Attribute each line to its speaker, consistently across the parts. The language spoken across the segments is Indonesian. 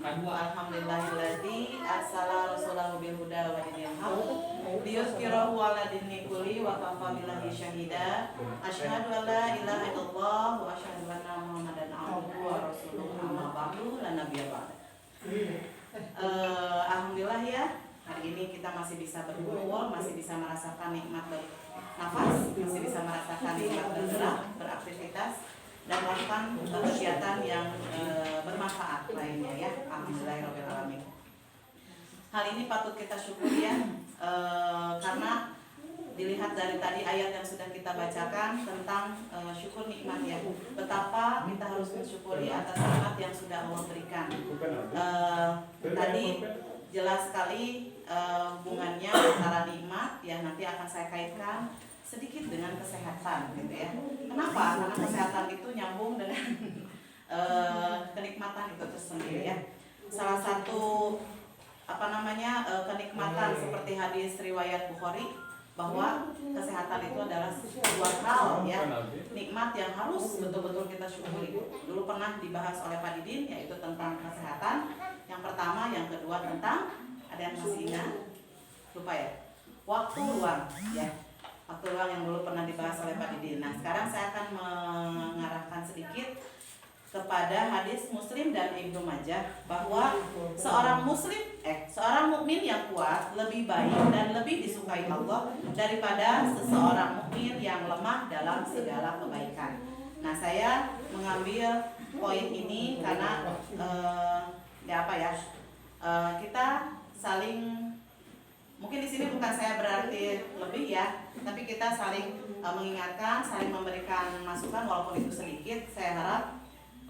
Speaker 1: Alhamdulillahilladzi arsala rasulahu bil huda wa dinil haqq liyuzhhirahu 'ala dini kulli wa kafa billahi syahida. Asyhadu an la ilaha illallah wa asyhadu anna Muhammadan abduhu wa rasuluhu amma ba'du la nabiyya ba'da. Alhamdulillah ya, hari ini kita masih bisa berkumpul, masih bisa merasakan nikmat nafas, masih bisa merasakan nikmat bergerak, beraktivitas, dan melakukan kegiatan yang bermanfaat lainnya ya. Alhamdulillahirrahmanirrahim. Hal ini patut kita syukuri ya, karena dilihat dari tadi ayat yang sudah kita bacakan tentang syukur nikmat ya. Betapa kita harus mensyukuri atas nikmat yang sudah Allah berikan. Tadi jelas sekali hubungannya antara nikmat yang nanti akan saya kaitkan sedikit dengan kesehatan gitu ya. Kenapa? Karena kesehatan itu nyambung dengan kenikmatan itu tersendiri ya. Salah satu kenikmatan seperti hadis riwayat Bukhari bahwa kesehatan itu adalah sebuah hal ya, nikmat yang harus betul-betul kita syukuri. Dulu pernah dibahas oleh Pak Didin, yaitu tentang kesehatan. Yang pertama, yang kedua tentang, ada yang masih ingat? Lupa ya? Waktu luang ya. Waktu luang yang dulu pernah dibahas oleh Pak Didin. Nah, sekarang saya akan mengarahkan sedikit kepada hadis Muslim dan Ibnu Majah bahwa seorang mukmin yang kuat lebih baik dan lebih disukai Allah daripada seseorang mukmin yang lemah dalam segala kebaikan. Nah, saya mengambil poin ini karena kita saling, mungkin di sini bukan saya berarti lebih ya, tapi kita saling mengingatkan, saling memberikan masukan walaupun itu sedikit. Saya harap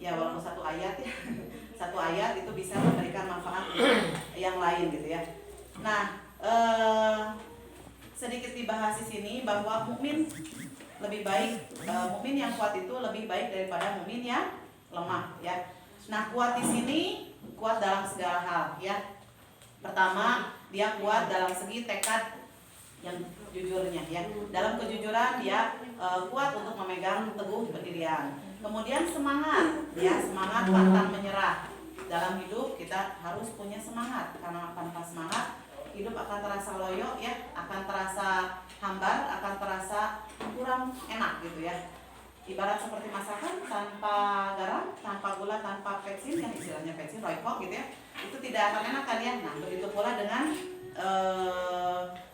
Speaker 1: ya walaupun satu ayat ya, satu ayat itu bisa memberikan manfaat yang lain gitu ya. Nah, sedikit dibahas di sini bahwa mukmin lebih baik, mukmin yang kuat itu lebih baik daripada mukmin yang lemah ya. Nah, kuat di sini kuat dalam segala hal ya. Pertama, dia kuat dalam segi tekad yang jujurnya ya. Dalam kejujuran dia kuat untuk memegang teguh pendirian. Kemudian semangat ya, semangat pantang menyerah. Dalam hidup kita harus punya semangat, karena tanpa semangat hidup akan terasa loyo ya, akan terasa hambar, akan terasa kurang enak gitu ya. Ibarat seperti masakan tanpa garam, tanpa gula, tanpa petsin, yang istilahnya petsin, royco gitu ya, itu tidak akan enak kan ya. Nah, begitu pula dengan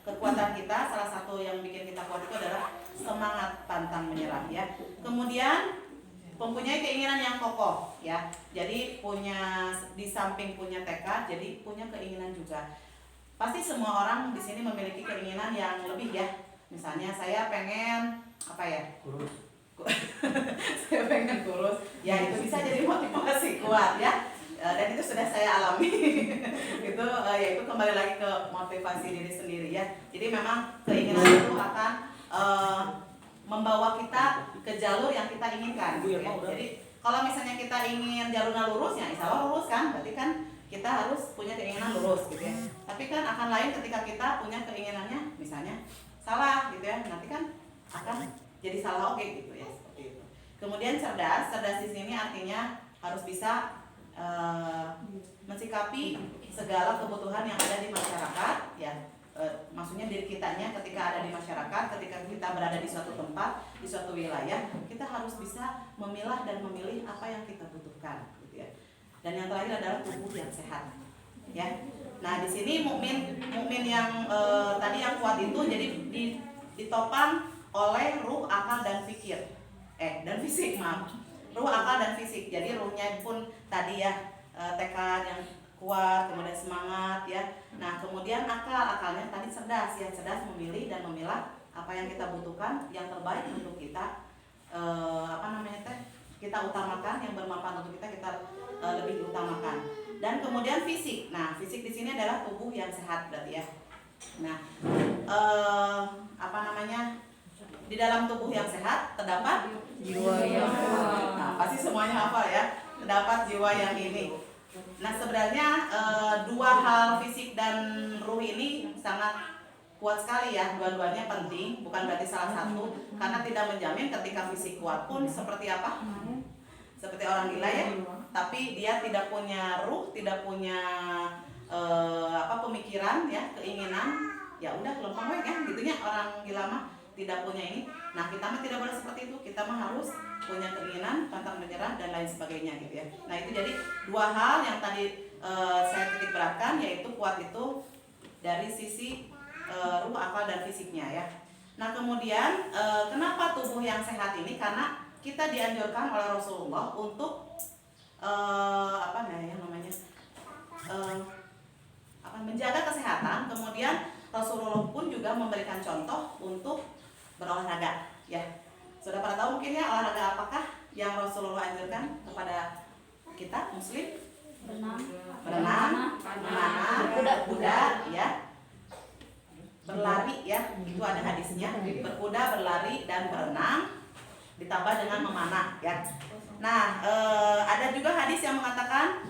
Speaker 1: kekuatan kita, salah satu yang bikin kita kuat itu adalah semangat pantang menyerah ya. Kemudian mempunyai keinginan yang kokoh ya. Jadi punya, di samping punya tekad, jadi punya keinginan juga. Pasti semua orang di sini memiliki keinginan yang lebih ya. Misalnya saya pengen apa ya? Kurus. Saya pengen kurus. Ya, itu bisa jadi motivasi kuat ya. Dan itu sudah saya alami. Itu kembali lagi ke motivasi diri sendiri ya. Jadi memang keinginan itu akan membawa kita ke jalur yang kita inginkan gitu ya. Jadi kalau misalnya kita ingin jalurnya lurus ya insya Allah lurus kan, berarti kan kita harus punya keinginan lurus gitu ya. Tapi kan akan lain ketika kita punya keinginannya misalnya salah gitu ya, nanti kan akan jadi salah gitu ya, seperti itu. Kemudian cerdas di sini artinya harus bisa mensikapi segala kebutuhan yang ada di masyarakat ya. Maksudnya diri kitanya ketika ada di masyarakat, ketika kita berada di suatu tempat, di suatu wilayah, kita harus bisa memilah dan memilih apa yang kita butuhkan gitu ya. Dan yang terakhir adalah tubuh yang sehat ya. Nah, di sini mukmin yang tadi yang kuat itu jadi ditopang oleh ruh, akal dan fisik, ruh, akal dan fisik. Jadi ruhnya pun tadi ya, tekad yang kuat, kemudian semangat ya. Nah, kemudian akalnya tadi cerdas ya, cerdas memilih dan memilah apa yang kita butuhkan, yang terbaik untuk kita kita utamakan, yang bermanfaat untuk kita lebih utamakan. Dan kemudian fisik. Nah, fisik di sini adalah tubuh yang sehat berarti ya. Nah, di dalam tubuh yang sehat terdapat jiwa yang kuat. Nah, pasti semuanya hafal ya. Terdapat jiwa yang ini. Nah, sebenarnya dua hal fisik dan ruh ini sangat kuat sekali ya. Dua-duanya penting, bukan berarti salah satu, karena tidak menjamin ketika fisik kuat pun seperti apa seperti orang gila ya, tapi dia tidak punya ruh, tidak punya pemikiran ya, keinginan, ya udah lempeng we kan gitunya orang gila mah, tidak punya ini. Nah kita mah tidak boleh seperti itu, kita mah harus punya keinginan, pantang menyerah dan lain sebagainya gitu ya. Nah itu jadi dua hal yang tadi saya titik beratkan, yaitu kuat itu dari sisi ruh, akal dan fisiknya ya. Nah kemudian kenapa tubuh yang sehat ini? Karena kita dianjurkan oleh Rasulullah untuk menjaga kesehatan. Kemudian Rasulullah pun juga memberikan contoh untuk berolahraga ya. Sudah pada tahu mungkin ya olahraga apakah yang Rasulullah anjurkan kepada kita muslim? Berenang, kuda ya, berlari ya, itu ada hadisnya, berkuda, berlari dan berenang ditambah dengan memanah ya. Nah ada juga hadis yang mengatakan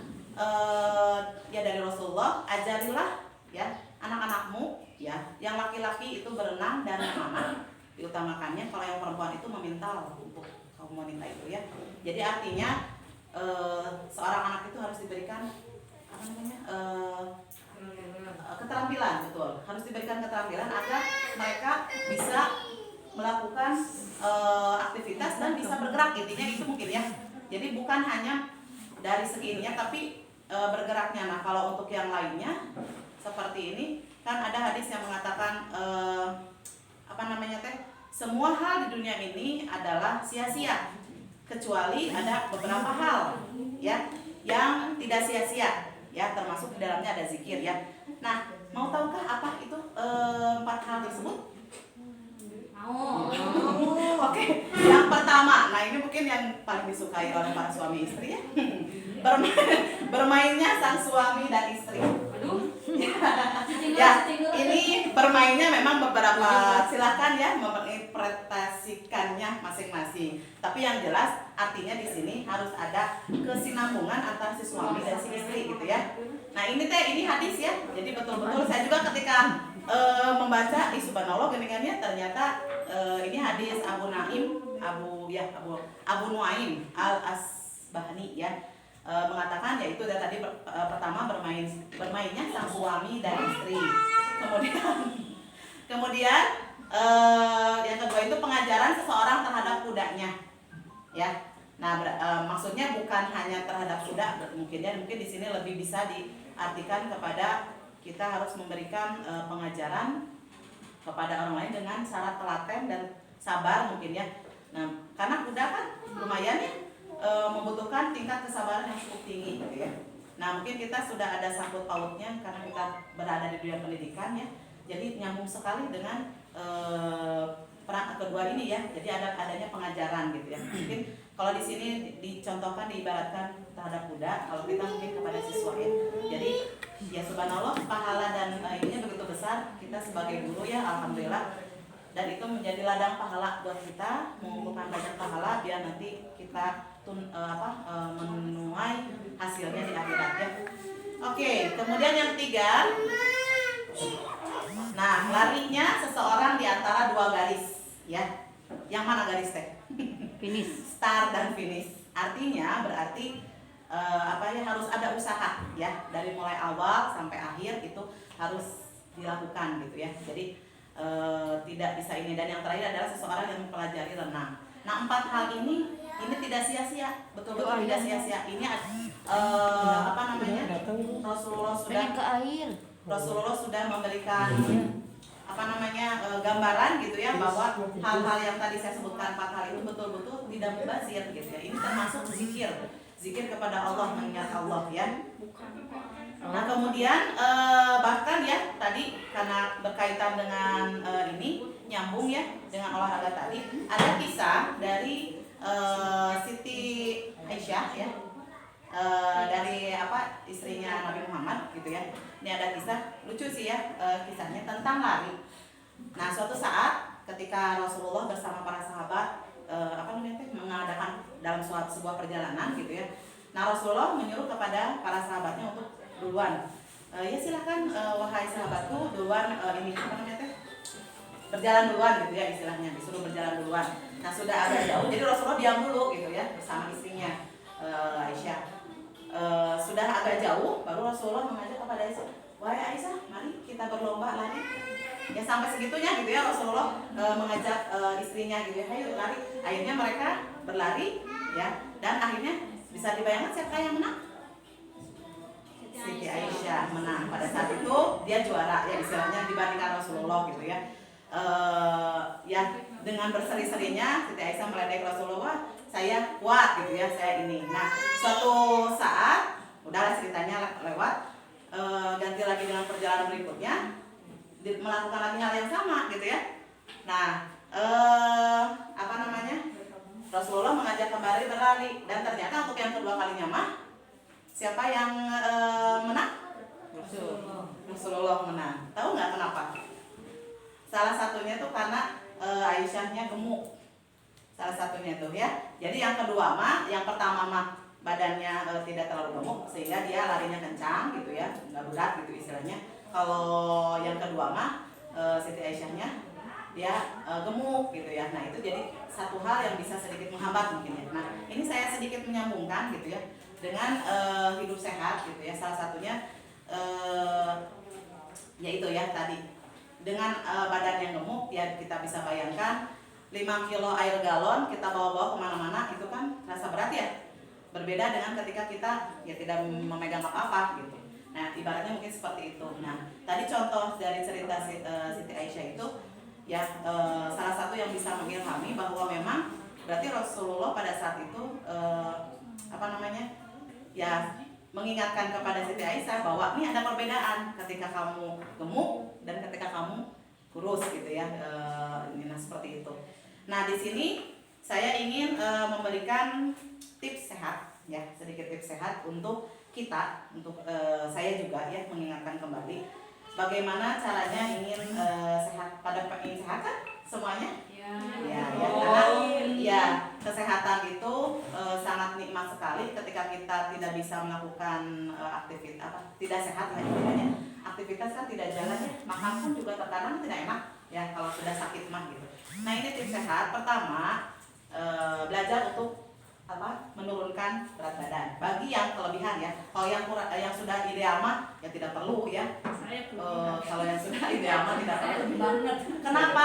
Speaker 1: ya dari Rasulullah, ajarilah ya anak-anakmu ya yang laki-laki itu berenang dan memanah, diutamakannya. Kalau yang perempuan itu memintal untuk kaum wanita itu ya. Jadi artinya seorang anak itu harus diberikan keterampilan, betul, harus diberikan keterampilan agar mereka bisa melakukan aktivitas dan bisa bergerak, intinya itu mungkin ya. Jadi bukan hanya dari seginya tapi bergeraknya. Nah kalau untuk yang lainnya seperti ini kan ada hadis yang mengatakan semua hal di dunia ini adalah sia-sia kecuali ada beberapa hal ya yang tidak sia-sia ya, termasuk di dalamnya ada zikir ya. Nah mau tahukah apa itu 4 hal tersebut? Oke. Yang pertama, nah ini mungkin yang paling disukai oleh para suami istri ya. Bermainnya sang suami dan istri. Ya, ini bermainnya memang beberapa, silahkan ya menginterpretasikannya masing-masing. Tapi yang jelas artinya di sini harus ada kesinambungan antara si suami dan si istri gitu ya. Nah ini hadis ya. Jadi betul-betul saya juga ketika membaca subhanallah geningannya ternyata ini hadis Abu Nuaim al-Asbahani ya. Mengatakan yaitu tadi pertama bermainnya sang suami dan istri. Kemudian yang kedua itu pengajaran seseorang terhadap kudanya ya. Nah maksudnya bukan hanya terhadap kuda, mungkin di sini lebih bisa diartikan kepada kita harus memberikan pengajaran kepada orang lain dengan syarat telaten dan sabar mungkin ya. Nah karena kuda kan lumayan ya membutuhkan tingkat kesabaran yang cukup tinggi gitu ya. Nah mungkin kita sudah ada sangkut pautnya karena kita berada di dunia pendidikan ya. Jadi nyambung sekali dengan peran kedua ini ya. Jadi adanya pengajaran gitu ya. Mungkin kalau di sini dicontohkan, diibaratkan terhadap kuda, kalau kita mungkin kepada siswa ya. Jadi ya subhanallah pahala dan ininya begitu besar kita sebagai guru ya, alhamdulillah. Dan itu menjadi ladang pahala buat kita, mengumpulkan banyak pahala biar nanti kita menuai hasilnya di akhirat ya. Oke, kemudian yang ketiga, nah larinya seseorang di antara dua garis ya. Yang mana garis teh?
Speaker 2: Finish.
Speaker 1: Start dan finish. Artinya berarti harus ada usaha ya, dari mulai awal sampai akhir itu harus dilakukan gitu ya. Jadi tidak bisa ini. Dan yang terakhir adalah seseorang yang mempelajari renang. Nah 4 hal ini tidak sia-sia, betul-betul tidak sia-sia. Ini Rasulullah sudah memberikan gambaran gitu ya, bahwa hal-hal yang tadi saya sebutkan 4 hal itu betul-betul tidak mubazir gitu ya. Ini termasuk zikir kepada Allah, mengingat Allah ya. Nah kemudian bahkan ya tadi karena berkaitan dengan ini nyambung ya dengan olahraga tadi, ada kisah dari Siti Aisyah ya, dari istrinya Nabi Muhammad gitu ya. Ini ada kisah lucu sih ya, kisahnya tentang lari. Nah suatu saat ketika Rasulullah bersama para sahabat mengadakan dalam sebuah perjalanan gitu ya. Nah Rasulullah menyuruh kepada para sahabatnya untuk duluan, ya silahkan wahai sahabatku duluan berjalan duluan gitu ya, istilahnya disuruh berjalan duluan. Nah sudah agak jauh, jadi Rasulullah diam dulu gitu ya bersama istrinya. Aisyah. Sudah agak jauh, baru Rasulullah mengajak kepada Aisyah, wahai Aisyah, mari kita berlomba lari. Ya sampai segitunya gitu ya Rasulullah mengajak istrinya gitu ya, ayo lari. Akhirnya mereka berlari ya, dan akhirnya bisa dibayangkan siapa yang menang? Siti Aisyah menang. Pada saat itu dia juara ya istilahnya dibandingkan Rasulullah gitu ya. Ya dengan berseri-serinya Siti Aisyah meledek Rasulullah, saya kuat gitu ya, saya ini. Nah suatu saat udahlah ceritanya lewat, ganti lagi dengan perjalanan berikutnya, melakukan lagi hal yang sama gitu ya. Nah apa namanya, Rasulullah mengajak kembali berlari, dan ternyata untuk yang kedua kalinya mah siapa yang menang? Rasulullah menang. Tahu nggak kenapa? Salah satunya tuh karena Aisyahnya gemuk. Salah satunya tuh ya. Jadi yang kedua mah, yang pertama mah badannya tidak terlalu gemuk sehingga dia larinya kencang gitu ya, nggak berat gitu istilahnya. Kalau yang kedua mah Siti Aisyahnya dia gemuk gitu ya. Nah itu jadi satu hal yang bisa sedikit menghambat mungkin ya. Nah ini saya sedikit menyambungkan gitu ya dengan hidup sehat gitu ya. Salah satunya yaitu ya tadi dengan badan yang gemuk ya, kita bisa bayangkan 5 kilo air galon kita bawa-bawa kemana-mana itu kan rasa berat ya. Berbeda dengan ketika kita ya tidak memegang apa-apa gitu. Nah ibaratnya mungkin seperti itu. Nah tadi contoh dari cerita Siti Aisyah itu ya salah satu yang bisa mengilhami bahwa memang berarti Rasulullah pada saat itu apa namanya ya mengingatkan kepada Siti Aisyah bahwa ini ada perbedaan ketika kamu gemuk dan ketika kamu kurus gitu ya. Nah seperti itu. Nah di sini saya ingin memberikan tips sehat ya, sedikit tips sehat untuk kita, untuk saya juga ya mengingatkan kembali bagaimana caranya ingin sehat. Pada ingin sehat kan semuanya? Ya, karena ya kesehatan itu sangat nikmat sekali ketika kita tidak bisa melakukan aktivitas tidak sehat lah intinya. Aktivitas kan tidak jalan ya, makan pun juga terkadang tidak enak ya kalau sudah sakit mah gitu. Nah ini tips sehat. Pertama belajar untuk menurunkan berat badan bagi yang kelebihan ya. Kalau yang sudah ideal mah ya tidak perlu ya. Kalau yang sudah ideal mah tidak perlu banget. Kenapa?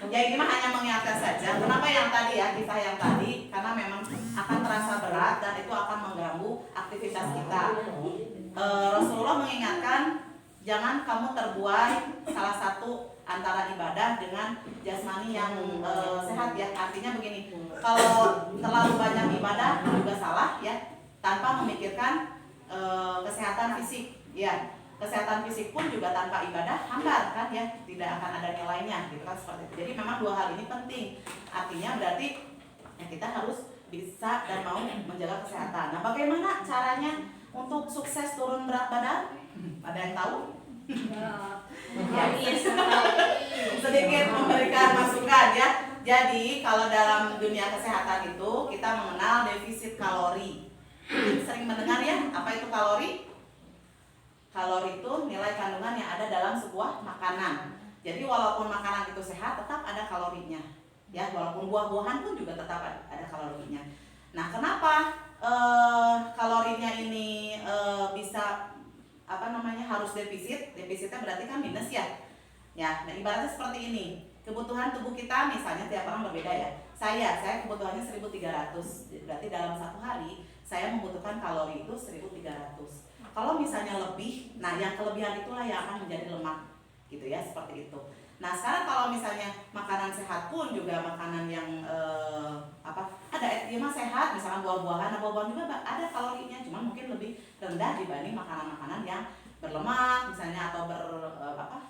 Speaker 1: Ya ini mah hanya mengingatkan saja. Kenapa yang tadi ya, kisah yang tadi, karena memang akan terasa berat dan itu akan mengganggu aktivitas kita. Rasulullah mengingatkan jangan kamu terbuai salah satu antara ibadah dengan jasmani yang sehat ya. Artinya begini, kalau terlalu banyak ibadah juga salah ya, tanpa memikirkan kesehatan fisik ya. Kesehatan fisik pun juga tanpa ibadah hambar kan ya, tidak akan ada nilainya gitu kan, seperti itu. Jadi memang dua hal ini penting. Artinya berarti ya kita harus bisa dan mau menjaga kesehatan. Nah bagaimana caranya untuk sukses turun berat badan? Ada yang tahu? Ya, sedikit memberikan masukan ya. Jadi kalau dalam dunia kesehatan itu kita mengenal defisit kalori. Sering mendengar ya, apa itu kalori? Kalori itu nilai kandungan yang ada dalam sebuah makanan. Jadi walaupun makanan itu sehat, tetap ada kalorinya. Ya, walaupun buah-buahan pun juga tetap ada kalorinya. Nah, kenapa kalorinya ini bisa harus defisit? Defisitnya berarti kan minus ya. Ya, nah ibaratnya seperti ini. Kebutuhan tubuh kita misalnya tiap orang berbeda ya. Saya kebutuhannya 1.300. Berarti dalam satu hari saya membutuhkan kalori itu 1.300. Kalau misalnya lebih, nah yang kelebihan itulah yang akan menjadi lemak gitu ya, seperti itu. Nah sekarang kalau misalnya makanan sehat pun juga makanan yang ada mah sehat, misalkan buah-buahan, buah-buahan juga ada kalorinya, cuma mungkin lebih rendah dibanding makanan-makanan yang berlemak misalnya atau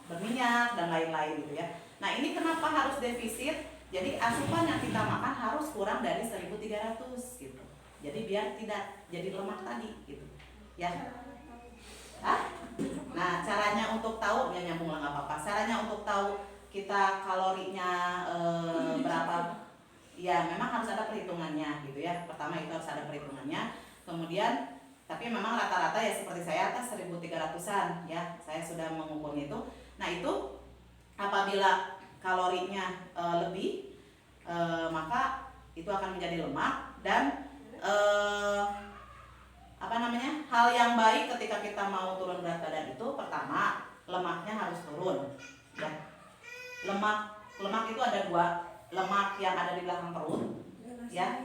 Speaker 1: berminyak dan lain-lain gitu ya. Nah ini kenapa harus defisit? Jadi asupan yang kita makan harus kurang dari 1.300 gitu. Jadi biar tidak jadi lemak tadi gitu ya. Nah caranya untuk tahu, ya nyambung lah nggak apa-apa. Caranya untuk tahu kita kalorinya berapa, ya memang harus ada perhitungannya gitu ya. Pertama itu harus ada perhitungannya. Kemudian tapi memang rata-rata ya seperti saya atas 1.300-an ya. Saya sudah mengukurnya itu. Nah itu apabila kalorinya lebih maka itu akan menjadi lemak dan hal yang baik ketika kita mau turun berat badan itu pertama lemaknya harus turun ya. Lemak itu ada dua, lemak yang ada di belakang perut ya.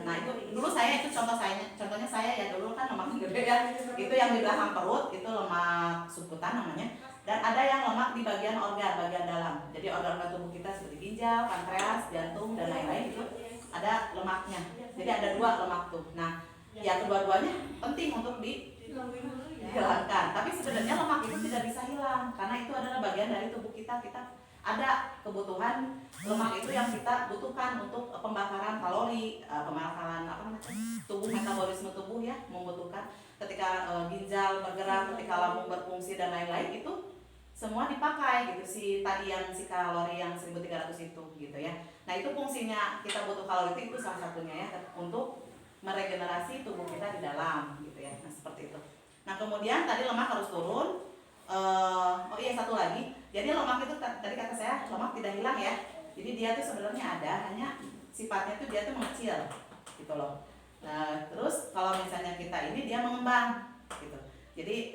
Speaker 1: Nah itu dulu saya itu contohnya saya ya, dulu kan lemak gede ya, itu yang di belakang perut itu lemak subkutan namanya. Dan ada yang lemak di bagian bagian dalam, jadi organ tubuh kita seperti ginjal, pankreas, jantung dan lain-lain itu ada lemaknya. Jadi ada dua lemak tuh. Nah ya kedua-duanya penting untuk dihilangkan. Tapi sebenarnya lemak itu tidak bisa hilang karena itu adalah bagian dari tubuh kita. Kita ada kebutuhan lemak itu yang kita butuhkan untuk pembakaran kalori, pembakaran tubuh, metabolisme tubuh ya, membutuhkan ketika ginjal bergerak, ketika lambung berfungsi dan lain-lain itu semua dipakai gitu, si kalori yang 1300 itu gitu ya. Nah itu fungsinya kita butuh kalori itu salah satunya ya, untuk meregenerasi tubuh kita di dalam gitu ya. Nah seperti itu. Nah kemudian tadi lemak harus turun. Oh iya satu lagi, jadi lemak itu tadi kata saya lemak tidak hilang ya. Jadi dia tuh sebenarnya ada, hanya sifatnya tuh dia tuh mengecil gitu loh. Nah terus kalau misalnya kita ini dia mengembang gitu. Jadi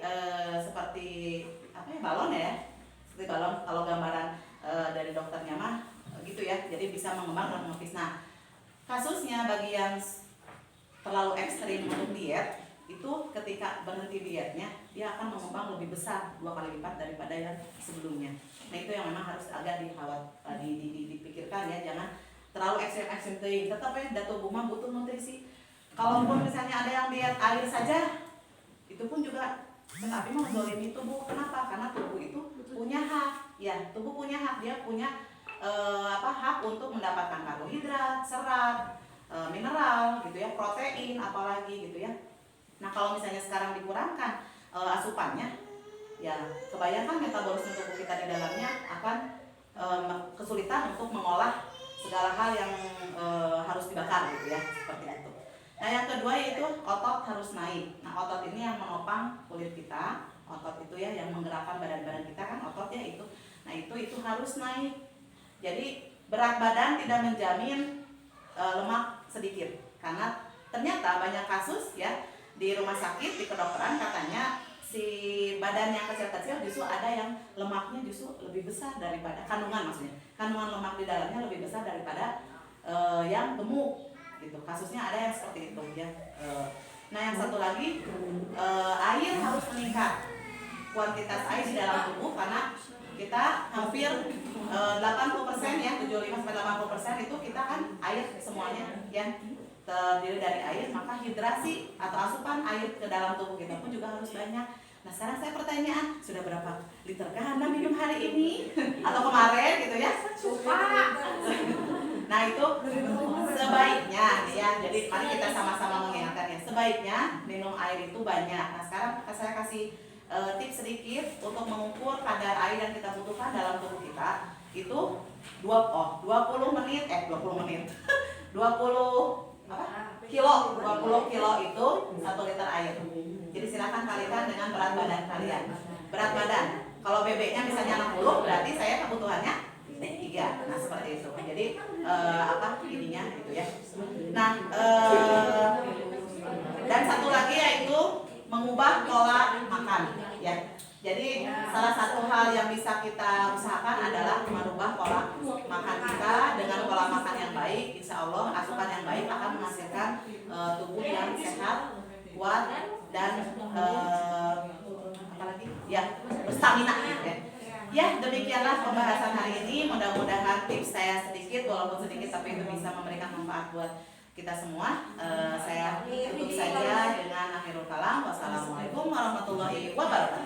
Speaker 1: seperti balon ya, seperti balon kalau gambaran dari dokternya mah gitu ya. Jadi bisa mengembang dan mengepis. Nah kasusnya bagi yang terlalu ekstrim untuk diet itu ketika berhenti dietnya dia akan mengembang lebih besar 2 kali lipat daripada yang sebelumnya. Nah itu yang memang harus agak dipikirkan ya, jangan terlalu ekstrim tetap ya tubuh mah butuh nutrisi. Kalaupun misalnya ada yang diet air saja itu pun juga tetapi menzalimi tubuh. Kenapa? Karena tubuh itu punya hak ya, tubuh punya hak, dia punya hak untuk mendapatkan karbohidrat, serat, mineral gitu ya, protein apalagi gitu ya. Nah kalau misalnya sekarang dikurangkan asupannya ya, kebayangkan metabolisme tubuh kita di dalamnya akan kesulitan untuk mengolah segala hal yang harus dibakar gitu ya, seperti itu. Nah yang kedua yaitu otot harus naik. Nah otot ini yang menopang kulit kita, otot itu ya yang menggerakkan badan-badan kita kan otot ya itu. Nah itu harus naik. Jadi berat badan tidak menjamin lemak sedikit, karena ternyata banyak kasus ya di rumah sakit, di kedokteran katanya si badan yang kecil-kecil justru ada yang lemaknya justru lebih besar daripada kandungan lemak di dalamnya lebih besar daripada yang gemuk gitu. Kasusnya ada yang seperti itu ya. Nah yang satu lagi air harus meningkat, kuantitas air di dalam tubuh, karena kita hampir 80% ya, 75-80% itu kita kan air semuanya ya, terdiri dari air. Maka hidrasi atau asupan air ke dalam tubuh kita pun juga harus banyak. Nah sekarang saya pertanyaan, sudah berapa liter Anda minum hari ini atau kemarin gitu ya? Lupa. Nah itu sebaiknya ya, jadi mari kita sama-sama mengingatkan ya, sebaiknya minum air itu banyak. Nah sekarang saya kasih tips sedikit untuk mengukur kadar air yang kita butuhkan dalam tubuh kita. Itu 20 menit 20 kilo itu 1 liter air. Jadi silakan kalikan dengan berat badan kalian. Berat badan, kalau bebeknya misalnya 60, berarti saya kebutuhannya 3. Nah seperti itu. Jadi ininya gitu ya. Nah dan satu lagi yaitu mengubah pola makan ya. Jadi salah satu hal yang bisa kita usahakan adalah merubah pola makan kita dengan pola makan yang baik. Insya Allah asupan yang baik akan menghasilkan tubuh yang sehat, kuat dan berstamina ya. Ya demikianlah pembahasan hari ini. Mudah-mudahan tips saya sedikit, walaupun sedikit tapi itu bisa memberikan manfaat buat kita semua. Saya tutup saja dengan akhirul kalam. Wassalamualaikum warahmatullahi wabarakatuh.